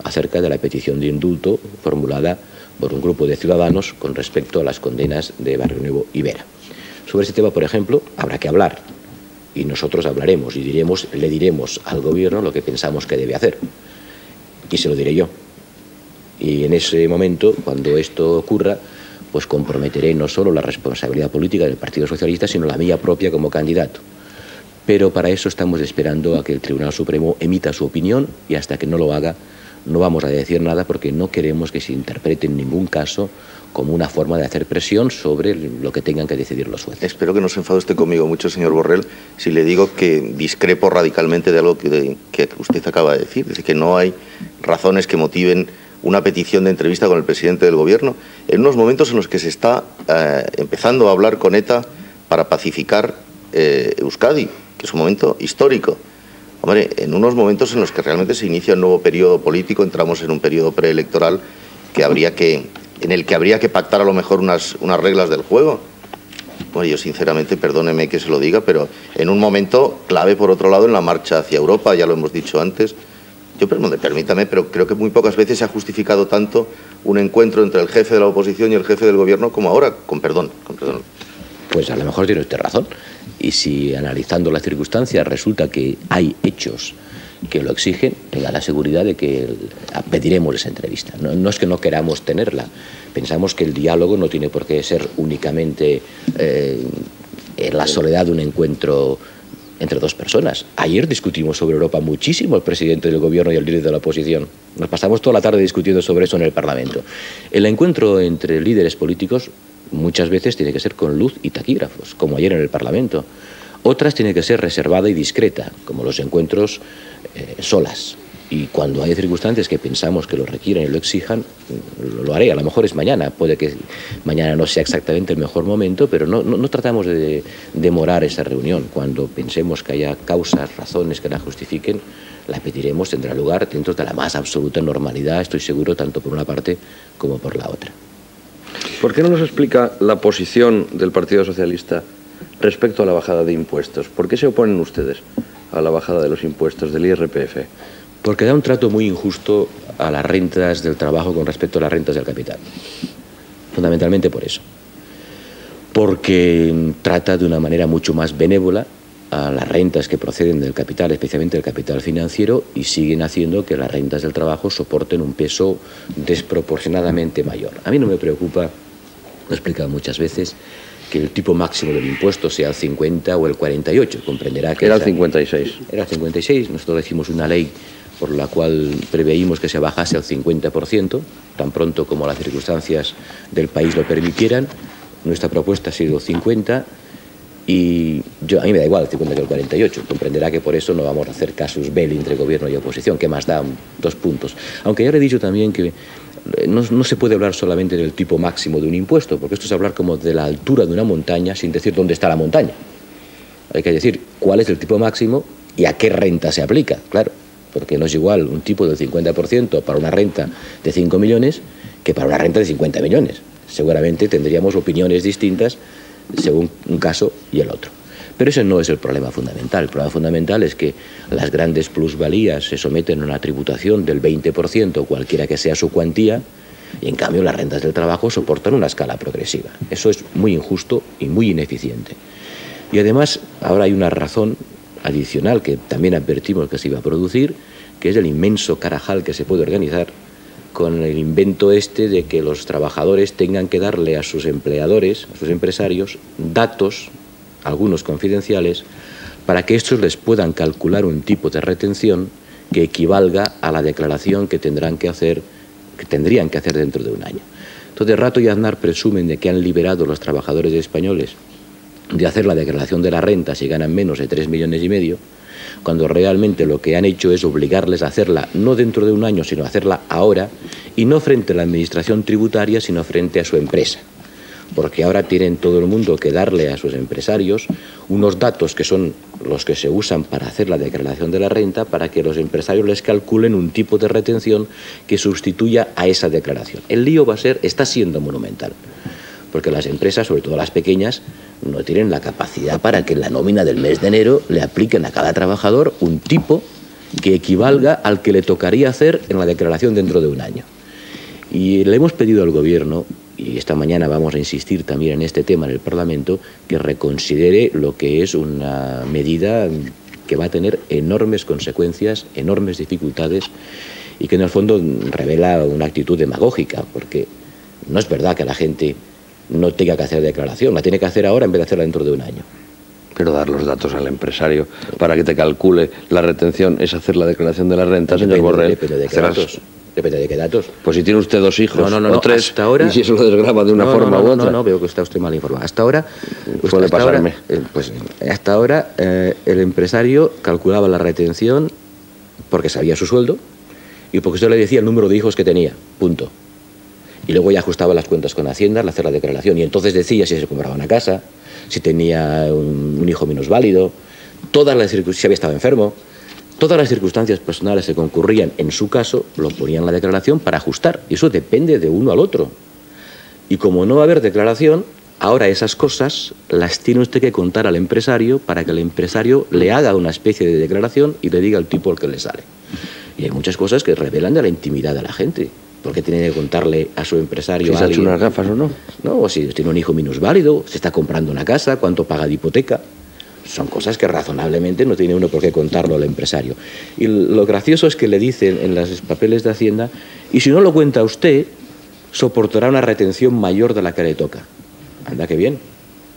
acerca de la petición de indulto formulada por un grupo de ciudadanos con respecto a las condenas de Barrio Nuevo y Vera. Sobre ese tema, por ejemplo, habrá que hablar, y nosotros hablaremos y le diremos al gobierno lo que pensamos que debe hacer, y se lo diré yo. Y en ese momento, cuando esto ocurra, pues comprometeré no solo la responsabilidad política del Partido Socialista, sino la mía propia como candidato. Pero para eso estamos esperando a que el Tribunal Supremo emita su opinión, y hasta que no lo haga no vamos a decir nada, porque no queremos que se interprete en ningún caso como una forma de hacer presión sobre lo que tengan que decidir los jueces. Espero que no se enfade usted conmigo mucho, señor Borrell, si le digo que discrepo radicalmente de algo que usted acaba de decir. Dice que no hay razones que motiven una petición de entrevista con el presidente del gobierno en unos momentos en los que se está empezando a hablar con ETA para pacificar Euskadi, que es un momento histórico. Hombre, en unos momentos en los que realmente se inicia un nuevo periodo político, entramos en un periodo preelectoral que habría que en el que habría que pactar a lo mejor unas reglas del juego. Bueno, yo sinceramente, perdóneme que se lo diga, pero en un momento clave, por otro lado, en la marcha hacia Europa, ya lo hemos dicho antes, permítame, pero creo que muy pocas veces se ha justificado tanto un encuentro entre el jefe de la oposición y el jefe del gobierno como ahora, con perdón. Pues a lo mejor tiene usted razón. Y si analizando las circunstancias resulta que hay hechos que lo exigen, tenga la seguridad de que pediremos esa entrevista. No es que no queramos tenerla. Pensamos que el diálogo no tiene por qué ser únicamente en la soledad de un encuentro entre dos personas. Ayer discutimos sobre Europa muchísimo el presidente del gobierno y el líder de la oposición. Nos pasamos toda la tarde discutiendo sobre eso en el Parlamento. El encuentro entre líderes políticos muchas veces tiene que ser con luz y taquígrafos, como ayer en el Parlamento. Otras tiene que ser reservada y discreta, como los encuentros solas. Y cuando hay circunstancias que pensamos que lo requieren y lo exijan, lo haré. A lo mejor es mañana, puede que mañana no sea exactamente el mejor momento, pero no tratamos de demorar esa reunión. Cuando pensemos que haya causas, razones que la justifiquen, la pediremos, tendrá lugar dentro de la más absoluta normalidad, estoy seguro, tanto por una parte como por la otra. ¿Por qué no nos explica la posición del Partido Socialista respecto a la bajada de impuestos? ¿Por qué se oponen ustedes a la bajada de los impuestos del IRPF? Porque da un trato muy injusto a las rentas del trabajo con respecto a las rentas del capital. Fundamentalmente por eso. Porque trata de una manera mucho más benévola a las rentas que proceden del capital, especialmente del capital financiero, y siguen haciendo que las rentas del trabajo soporten un peso desproporcionadamente mayor. A mí no me preocupa, lo he explicado muchas veces, que el tipo máximo del impuesto sea el 50 o el 48. Comprenderá que era el 56. Era el 56. Nosotros hicimos una ley por la cual preveímos que se bajase al 50%, tan pronto como las circunstancias del país lo permitieran. Nuestra propuesta ha sido 50 y a mí me da igual el 50 que el 48. Comprenderá que por eso no vamos a hacer casus belli entre gobierno y oposición, que más da 2 puntos. Aunque ya le he dicho también que no se puede hablar solamente del tipo máximo de un impuesto, porque esto es hablar como de la altura de una montaña sin decir dónde está la montaña. Hay que decir cuál es el tipo máximo y a qué renta se aplica, claro. Porque no es igual un tipo del 50% para una renta de 5 millones que para una renta de 50 millones. Seguramente tendríamos opiniones distintas según un caso y el otro. Pero ese no es el problema fundamental. El problema fundamental es que las grandes plusvalías se someten a una tributación del 20%, cualquiera que sea su cuantía, y en cambio las rentas del trabajo soportan una escala progresiva. Eso es muy injusto y muy ineficiente. Y además ahora hay una razón adicional que también advertimos que se iba a producir, que es el inmenso carajal que se puede organizar con el invento este de que los trabajadores tengan que darle a sus empleadores, a sus empresarios, datos, algunos confidenciales, para que estos les puedan calcular un tipo de retención que equivalga a la declaración que tendrían que hacer dentro de un año. Entonces, Rato y Aznar presumen de que han liberado a los trabajadores españoles de hacer la declaración de la renta si ganan menos de 3,5 millones, cuando realmente lo que han hecho es obligarles a hacerla no dentro de un año, sino a hacerla ahora, y no frente a la administración tributaria, sino frente a su empresa. Porque ahora tienen todo el mundo que darle a sus empresarios unos datos que son los que se usan para hacer la declaración de la renta, para que los empresarios les calculen un tipo de retención que sustituya a esa declaración. El lío está siendo monumental, porque las empresas, sobre todo las pequeñas, no tienen la capacidad para que en la nómina del mes de enero le apliquen a cada trabajador un tipo que equivalga al que le tocaría hacer en la declaración dentro de un año. Y le hemos pedido al Gobierno, y esta mañana vamos a insistir también en este tema en el Parlamento, que reconsidere lo que es una medida que va a tener enormes consecuencias, enormes dificultades, y que en el fondo revela una actitud demagógica, porque no es verdad que la gente no tenga que hacer declaración, la tiene que hacer ahora en vez de hacerla dentro de un año. Pero dar los datos al empresario para que te calcule la retención es hacer la declaración de la renta, señor Borrell. Depende de qué datos. Depende de qué datos. Pues si tiene usted 2 hijos o 3, hasta ahora, y si eso lo desgrava de una forma u otra. No, veo que está usted mal informado. Hasta ahora, puede pasarme. Hasta ahora el empresario calculaba la retención porque sabía su sueldo y porque usted le decía el número de hijos que tenía, punto. Y luego ya ajustaba las cuentas con Hacienda al hacer la declaración. Y entonces decía si se compraba una casa, si tenía un hijo minusválido, si había estado enfermo. Todas las circunstancias personales que concurrían en su caso lo ponían en la declaración para ajustar. Y eso depende de uno al otro. Y como no va a haber declaración, ahora esas cosas las tiene usted que contar al empresario para que el empresario le haga una especie de declaración y le diga al tipo al que le sale. Y hay muchas cosas que revelan de la intimidad de la gente. ¿Por qué tiene que contarle a su empresario si se ha hecho unas gafas o no? No, o si tiene un hijo minusválido, se está comprando una casa, cuánto paga de hipoteca. Son cosas que razonablemente no tiene uno por qué contarlo al empresario. Y lo gracioso es que le dicen en los papeles de Hacienda, y si no lo cuenta usted, soportará una retención mayor de la que le toca. Anda, qué bien.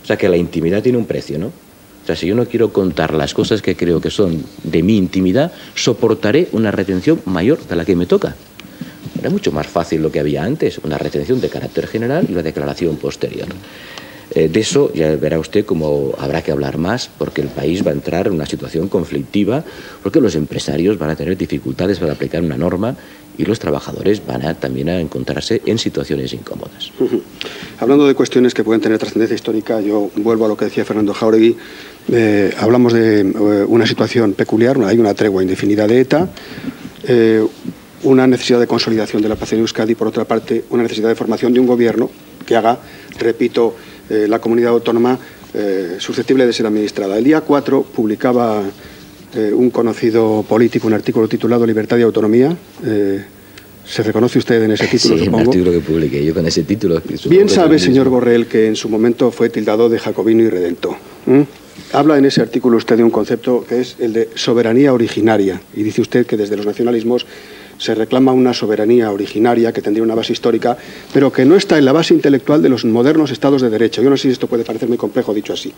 O sea, que la intimidad tiene un precio, ¿no? O sea, si yo no quiero contar las cosas que creo que son de mi intimidad, soportaré una retención mayor de la que me toca. Era mucho más fácil lo que había antes, una retención de carácter general y la declaración posterior. De eso ya verá usted cómo habrá que hablar más, porque el país va a entrar en una situación conflictiva, porque los empresarios van a tener dificultades para aplicar una norma y los trabajadores van a también a encontrarse en situaciones incómodas. Hablando de cuestiones que pueden tener trascendencia histórica, yo vuelvo a lo que decía Fernando Jáuregui. Hablamos de una situación peculiar, hay una tregua indefinida de ETA, una necesidad de consolidación de la paz en Euskadi, por otra parte, una necesidad de formación de un gobierno que haga, repito, la comunidad autónoma susceptible de ser administrada. El día 4 publicaba un conocido político un artículo titulado Libertad y Autonomía. ¿Se reconoce usted en ese título, sí, supongo? Sí, un artículo que publiqué yo con ese título. Bien sabe, señor Borrell, que en su momento fue tildado de jacobino y redento. Habla en ese artículo usted de un concepto que es el de soberanía originaria, y dice usted que desde los nacionalismos se reclama una soberanía originaria que tendría una base histórica, pero que no está en la base intelectual de los modernos estados de derecho. Yo no sé si esto puede parecer muy complejo dicho así,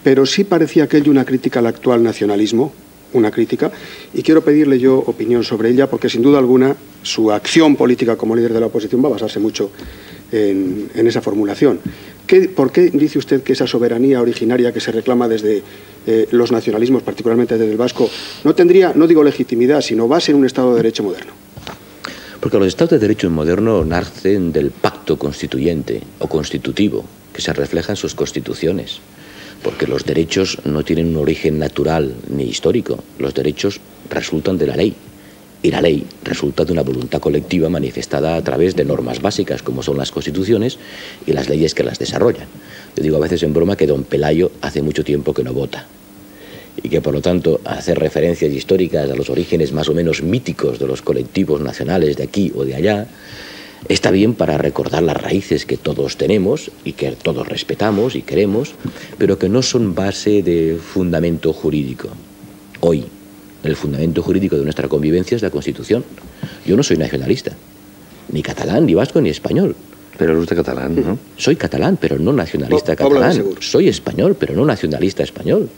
pero sí parecía aquello una crítica al actual nacionalismo, una crítica, y quiero pedirle yo opinión sobre ella, porque sin duda alguna su acción política como líder de la oposición va a basarse mucho en esa formulación. ¿Por qué dice usted que esa soberanía originaria que se reclama desde los nacionalismos, particularmente desde el vasco, no tendría, no digo legitimidad, sino base en un Estado de Derecho moderno? Porque los Estados de Derecho moderno nacen del pacto constituyente o constitutivo, que se refleja en sus constituciones. Porque los derechos no tienen un origen natural ni histórico. Los derechos resultan de la ley. Y la ley resulta de una voluntad colectiva manifestada a través de normas básicas, como son las constituciones y las leyes que las desarrollan. Yo digo a veces en broma que don Pelayo hace mucho tiempo que no vota. Y que, por lo tanto, hacer referencias históricas a los orígenes más o menos míticos de los colectivos nacionales de aquí o de allá está bien para recordar las raíces que todos tenemos y que todos respetamos y queremos, pero que no son base de fundamento jurídico. Hoy, el fundamento jurídico de nuestra convivencia es la Constitución. Yo no soy nacionalista, ni catalán, ni vasco, ni español. Pero es usted catalán, ¿no? Soy catalán, pero no nacionalista catalán. Soy español, pero no nacionalista español.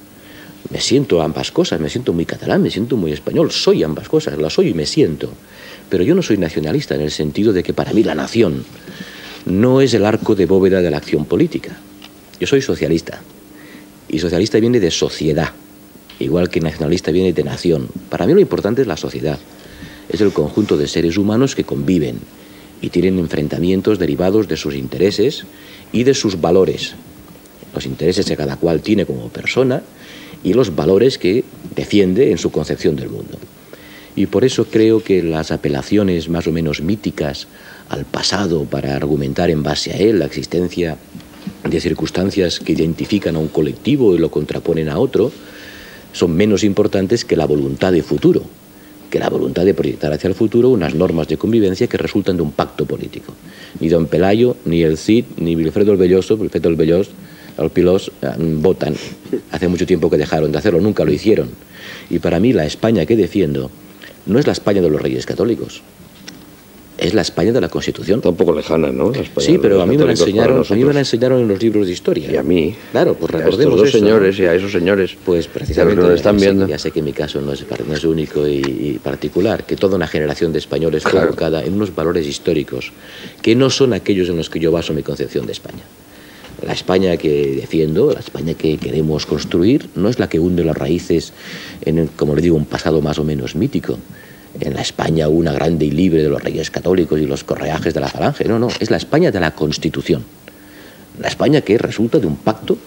Me siento ambas cosas, me siento muy catalán, me siento muy español. Soy ambas cosas, las soy y me siento. Pero yo no soy nacionalista en el sentido de que para mí la nación no es el arco de bóveda de la acción política. Yo soy socialista. Y socialista viene de sociedad. Igual que nacionalista viene de nación. Para mí lo importante es la sociedad. Es el conjunto de seres humanos que conviven y tienen enfrentamientos derivados de sus intereses y de sus valores. Los intereses que cada cual tiene como persona y los valores que defiende en su concepción del mundo. Y por eso creo que las apelaciones más o menos míticas al pasado para argumentar en base a él la existencia de circunstancias que identifican a un colectivo y lo contraponen a otro, son menos importantes que la voluntad de futuro, que la voluntad de proyectar hacia el futuro unas normas de convivencia que resultan de un pacto político. Ni don Pelayo, ni el Cid, ni Wilfredo el Belloso, el Pilós, votan. Hace mucho tiempo que dejaron de hacerlo, nunca lo hicieron. Y para mí la España que defiendo no es la España de los Reyes Católicos, es la España de la Constitución. Está un poco lejana, ¿no? La España sí, pero a mí me la enseñaron en los libros de historia. Y a mí. Claro, pues recordemos a estos dos eso, señores, ¿no? Y a esos señores. Pues precisamente lo están viendo. Ya sé que mi caso no es único y particular, que toda una generación de españoles fue educada en unos valores históricos que no son aquellos en los que yo baso mi concepción de España. La España que defiendo, la España que queremos construir, no es la que hunde las raíces en, como le digo, un pasado más o menos mítico. En la España una grande y libre de los reyes católicos y los correajes de la falange. No, es la España de la Constitución. La España que resulta de un pacto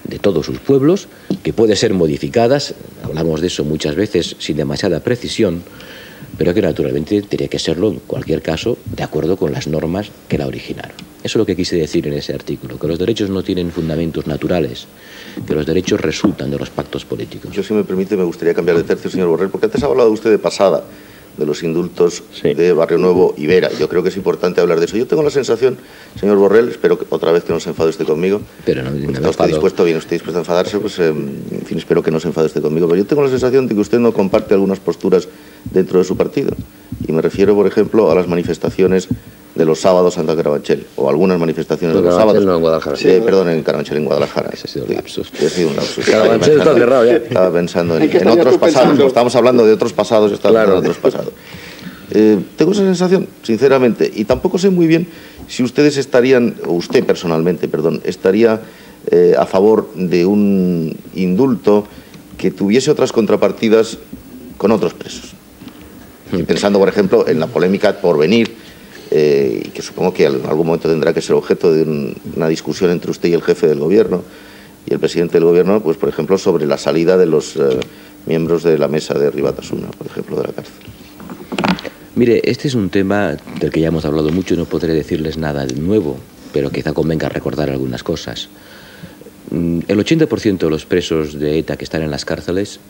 de todos sus pueblos, que puede ser modificadas, hablamos de eso muchas veces sin demasiada precisión, pero que naturalmente tenía que serlo, en cualquier caso, de acuerdo con las normas que la originaron. Eso es lo que quise decir en ese artículo, que los derechos no tienen fundamentos naturales, que los derechos resultan de los pactos políticos. Yo, si me permite, me gustaría cambiar de tercio, señor Borrell, porque antes ha hablado usted de pasada, de los indultos de Barrio Nuevo y Vera. Yo creo que es importante hablar de eso. Yo tengo la sensación, señor Borrell, espero que otra vez que no se enfade usted conmigo. Pero no está usted dispuesto, bien, usted dispuesto a enfadarse, pues en fin, espero que no se enfade usted conmigo. Pero yo tengo la sensación de que usted no comparte algunas posturas dentro de su partido. Y me refiero, por ejemplo, a las manifestaciones de los sábados en Santa Carabanchel, o algunas manifestaciones de los sábados. No, en Guadalajara. Perdón, en Carabanchel, en Guadalajara. Ese ha sido un lapsus. Ha sido un lapsus. Carabanchel está cerrado ya. Estaba pensando en otros pasados. Estamos hablando de otros pasados, hablando de otros pasados. Tengo esa sensación, sinceramente, y tampoco sé muy bien si ustedes estarían, o usted personalmente, perdón, estaría a favor de un indulto que tuviese otras contrapartidas con otros presos. Pensando, por ejemplo, en la polémica por venir, y que supongo que en algún momento tendrá que ser objeto de una discusión entre usted y el jefe del gobierno y el presidente del gobierno, pues por ejemplo, sobre la salida de los miembros de la mesa de Ribatasuna, por ejemplo, de la cárcel. Mire, este es un tema del que ya hemos hablado mucho y no podré decirles nada de nuevo, pero quizá convenga recordar algunas cosas. El 80% de los presos de ETA que están en las cárceles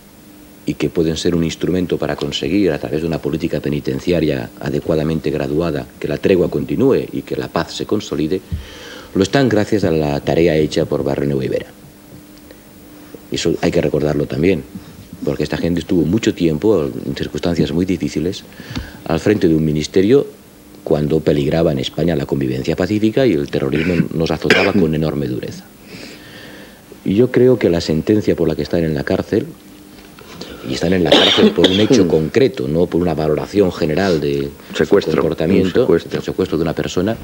y que pueden ser un instrumento para conseguir, a través de una política penitenciaria adecuadamente graduada, que la tregua continúe y que la paz se consolide, lo están gracias a la tarea hecha por Barrio Nuevo y Vera. Eso hay que recordarlo también, porque esta gente estuvo mucho tiempo, en circunstancias muy difíciles, al frente de un ministerio cuando peligraba en España la convivencia pacífica y el terrorismo nos azotaba con enorme dureza. Y yo creo que la sentencia por la que están en la cárcel, y están en la cárcel por un hecho concreto, no por una valoración general de comportamiento, el secuestro de una persona,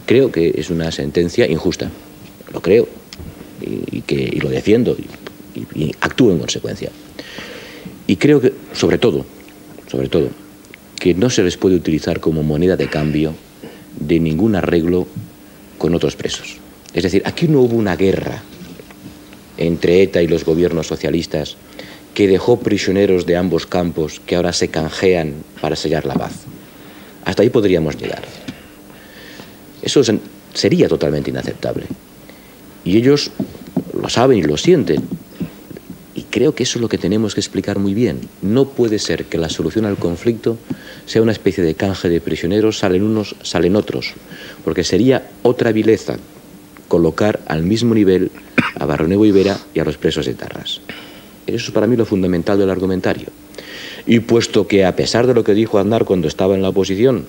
creo que es una sentencia injusta. Lo creo y lo defiendo y actúo en consecuencia. Y creo que, sobre todo, que no se les puede utilizar como moneda de cambio de ningún arreglo con otros presos. Es decir, aquí no hubo una guerra entre ETA y los gobiernos socialistas que dejó prisioneros de ambos campos que ahora se canjean para sellar la paz. Hasta ahí podríamos llegar. Eso sería totalmente inaceptable. Y ellos lo saben y lo sienten. Y creo que eso es lo que tenemos que explicar muy bien. No puede ser que la solución al conflicto sea una especie de canje de prisioneros, salen unos, salen otros, porque sería otra vileza colocar al mismo nivel a Barrio Nuevo y Vera y a los presos de etarras. Eso es para mí lo fundamental del argumentario. Y puesto que, a pesar de lo que dijo Aznar cuando estaba en la oposición,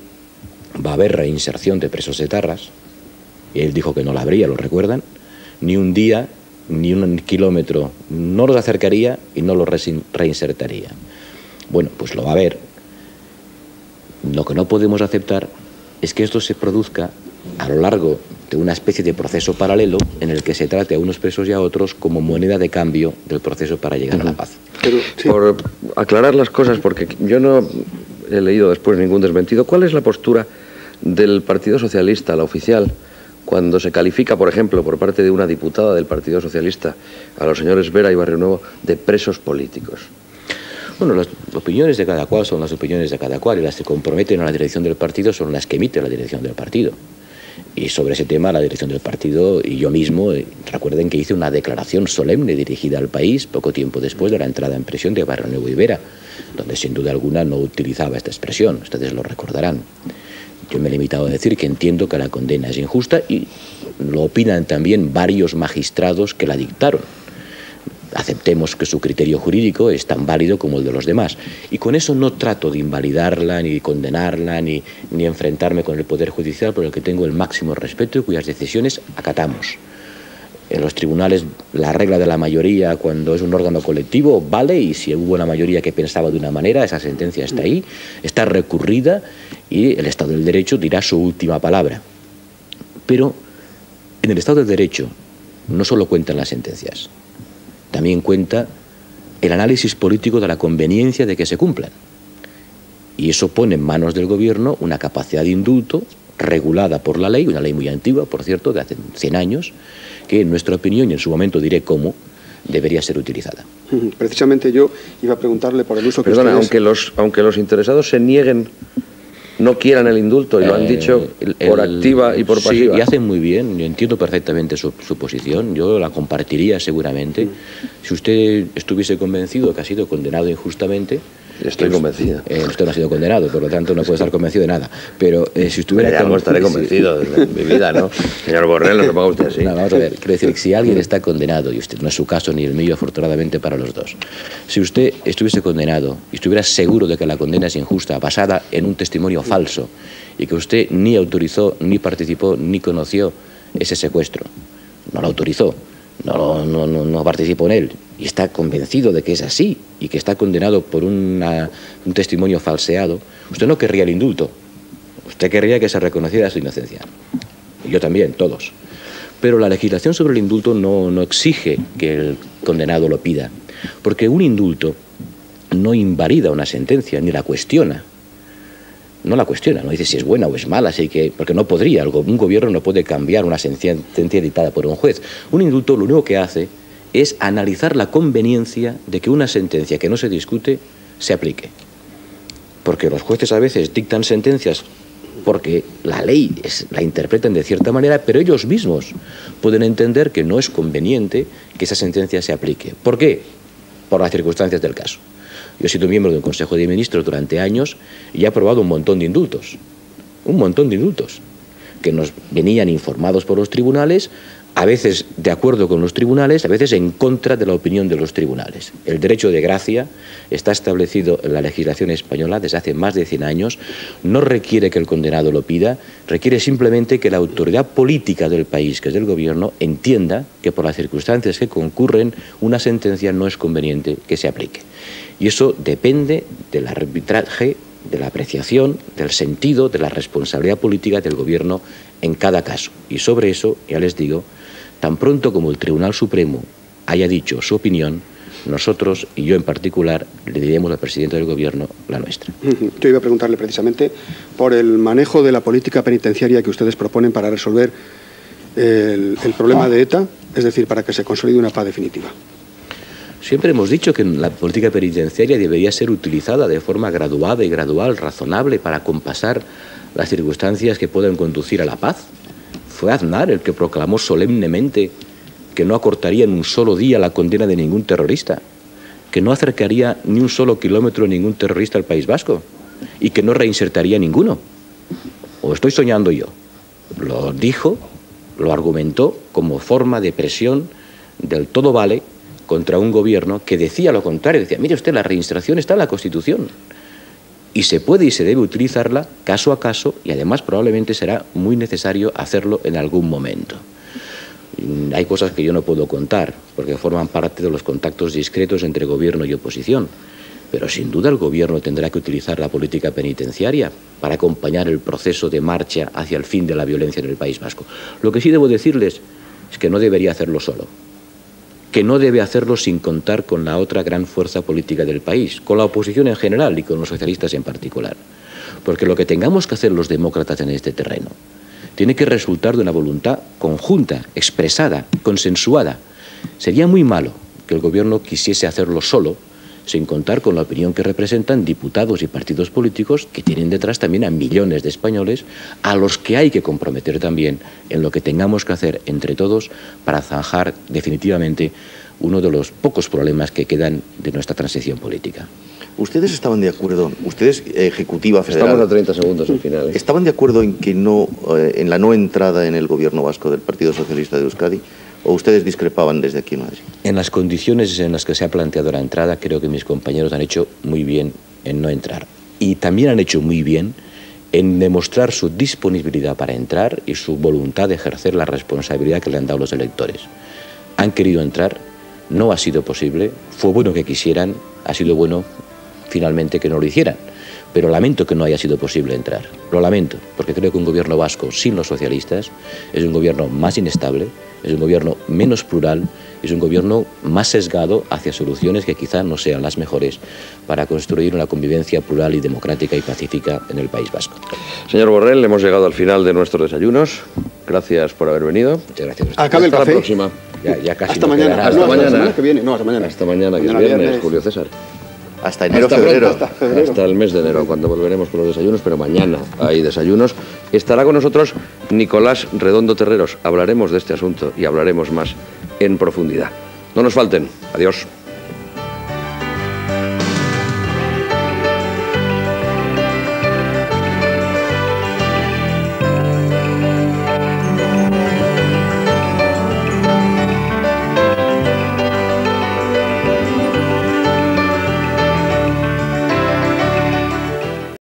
va a haber reinserción de presos de etarras, y él dijo que no la habría, ¿lo recuerdan? Ni un día, ni un kilómetro no los acercaría y no los reinsertaría. Bueno, pues lo va a haber. Lo que no podemos aceptar es que esto se produzca a lo largo de una especie de proceso paralelo en el que se trate a unos presos y a otros como moneda de cambio del proceso para llegar a la paz. Pero, sí. Por aclarar las cosas, porque yo no he leído después ningún desmentido, ¿cuál es la postura del Partido Socialista, la oficial, cuando se califica, por ejemplo, por parte de una diputada del Partido Socialista a los señores Vera y Barrio Nuevo de presos políticos? Bueno, las opiniones de cada cual son las opiniones de cada cual y las que comprometen a la dirección del partido son las que emite la dirección del partido. Y sobre ese tema la dirección del partido y yo mismo, recuerden que hice una declaración solemne dirigida al país poco tiempo después de la entrada en prisión de Barrio Nuevo y Vera, donde sin duda alguna no utilizaba esta expresión, ustedes lo recordarán. Yo me he limitado a decir que entiendo que la condena es injusta y lo opinan también varios magistrados que la dictaron. Aceptemos que su criterio jurídico es tan válido como el de los demás. Y con eso no trato de invalidarla, ni de condenarla, ni enfrentarme con el Poder Judicial, por el que tengo el máximo respeto y cuyas decisiones acatamos. En los tribunales la regla de la mayoría cuando es un órgano colectivo vale y si hubo una mayoría que pensaba de una manera, esa sentencia está ahí, está recurrida y el Estado del Derecho dirá su última palabra. Pero en el Estado del Derecho no solo cuentan las sentencias, también cuenta el análisis político de la conveniencia de que se cumplan. Y eso pone en manos del gobierno una capacidad de indulto regulada por la ley, una ley muy antigua, por cierto, de hace 100 años, que en nuestra opinión, y en su momento diré cómo, debería ser utilizada. Precisamente yo iba a preguntarle por el uso que Perdona, ustedes... aunque los interesados se nieguen, no quieran el indulto, y lo han dicho por activa y por pasiva. Sí, y hacen muy bien, yo entiendo perfectamente su posición, yo la compartiría seguramente. Si usted estuviese convencido que ha sido condenado injustamente... Estoy convencido. Usted no ha sido condenado, por lo tanto no puede estar convencido de nada. Pero si estuviera... Ya no estaré convencido de mi vida, ¿no? Señor Borrell, no se ponga usted así. No, vamos a ver, quiero decir, si alguien está condenado, y usted no es su caso ni el mío, afortunadamente para los dos, si usted estuviese condenado y estuviera seguro de que la condena es injusta, basada en un testimonio falso, y que usted ni autorizó, ni participó, ni conoció ese secuestro, no lo autorizó, no participó en él, y está convencido de que es así y que está condenado por un testimonio falseado, usted no querría el indulto, usted querría que se reconociera su inocencia. Y yo también, todos. Pero la legislación sobre el indulto no exige que el condenado lo pida, porque un indulto no invalida una sentencia ni la cuestiona. No la cuestiona, no dice si es buena o es mala, así que, porque no podría, un gobierno no puede cambiar una sentencia dictada por un juez. Un indulto lo único que hace es analizar la conveniencia de que una sentencia que no se discute se aplique. Porque los jueces a veces dictan sentencias porque la ley la interpretan de cierta manera, pero ellos mismos pueden entender que no es conveniente que esa sentencia se aplique. ¿Por qué? Por las circunstancias del caso. Yo he sido miembro de un Consejo de Ministros durante años y he aprobado un montón de indultos, que nos venían informados por los tribunales, a veces de acuerdo con los tribunales, a veces en contra de la opinión de los tribunales. El derecho de gracia está establecido en la legislación española desde hace más de 100 años, no requiere que el condenado lo pida, requiere simplemente que la autoridad política del país, que es del gobierno, entienda que por las circunstancias que concurren, una sentencia no es conveniente que se aplique. Y eso depende del arbitraje, de la apreciación, del sentido, de la responsabilidad política del gobierno en cada caso. Y sobre eso, ya les digo, tan pronto como el Tribunal Supremo haya dicho su opinión, nosotros, y yo en particular, le diremos al presidente del gobierno la nuestra. Yo iba a preguntarle precisamente por el manejo de la política penitenciaria que ustedes proponen para resolver el problema de ETA, es decir, para que se consolide una paz definitiva. Siempre hemos dicho que la política penitenciaria debería ser utilizada de forma graduada y gradual, razonable, para acompasar las circunstancias que puedan conducir a la paz. Fue Aznar el que proclamó solemnemente que no acortaría en un solo día la condena de ningún terrorista, que no acercaría ni un solo kilómetro ningún terrorista al País Vasco y que no reinsertaría ninguno. ¿O estoy soñando yo? Lo dijo, lo argumentó como forma de presión del todo vale contra un gobierno que decía lo contrario, decía, mire usted, la reinserción está en la Constitución y se puede y se debe utilizarla caso a caso y además probablemente será muy necesario hacerlo en algún momento. Hay cosas que yo no puedo contar porque forman parte de los contactos discretos entre gobierno y oposición, pero sin duda el gobierno tendrá que utilizar la política penitenciaria para acompañar el proceso de marcha hacia el fin de la violencia en el País Vasco. Lo que sí debo decirles es que no debería hacerlo solo, que no debe hacerlo sin contar con la otra gran fuerza política del país, con la oposición en general y con los socialistas en particular. Porque lo que tengamos que hacer los demócratas en este terreno tiene que resultar de una voluntad conjunta, expresada, consensuada. Sería muy malo que el gobierno quisiese hacerlo solo, sin contar con la opinión que representan diputados y partidos políticos que tienen detrás también a millones de españoles, a los que hay que comprometer también en lo que tengamos que hacer entre todos para zanjar definitivamente uno de los pocos problemas que quedan de nuestra transición política. ¿Ustedes estaban de acuerdo, ustedes, Ejecutiva Federal... Estamos a 30 segundos al final. ¿Estaban de acuerdo en que en la no entrada en el gobierno vasco del Partido Socialista de Euskadi? ¿O ustedes discrepaban desde aquí en Madrid? En las condiciones en las que se ha planteado la entrada, creo que mis compañeros han hecho muy bien en no entrar. Y también han hecho muy bien en demostrar su disponibilidad para entrar y su voluntad de ejercer la responsabilidad que le han dado los electores. Han querido entrar, no ha sido posible, fue bueno que quisieran, ha sido bueno finalmente que no lo hicieran. Pero lamento que no haya sido posible entrar. Lo lamento, porque creo que un gobierno vasco sin los socialistas es un gobierno más inestable, es un gobierno menos plural, es un gobierno más sesgado hacia soluciones que quizá no sean las mejores para construir una convivencia plural y democrática y pacífica en el País Vasco. Señor Borrell, hemos llegado al final de nuestros desayunos. gracias por haber venido. Muchas gracias. Acabe el Hasta café. la próxima. Ya casi Hasta no mañana. quedará. Hasta No, mañana. la semana que viene. No, hasta mañana. Hasta mañana, que es Mañana viernes, viernes. Julio César. Hasta enero, Hasta febrero. pronto. Hasta febrero. Hasta el mes de enero, cuando volveremos con los desayunos, pero mañana hay desayunos. Estará con nosotros Nicolás Redondo Terreros. Hablaremos de este asunto y hablaremos más en profundidad. No nos falten. Adiós.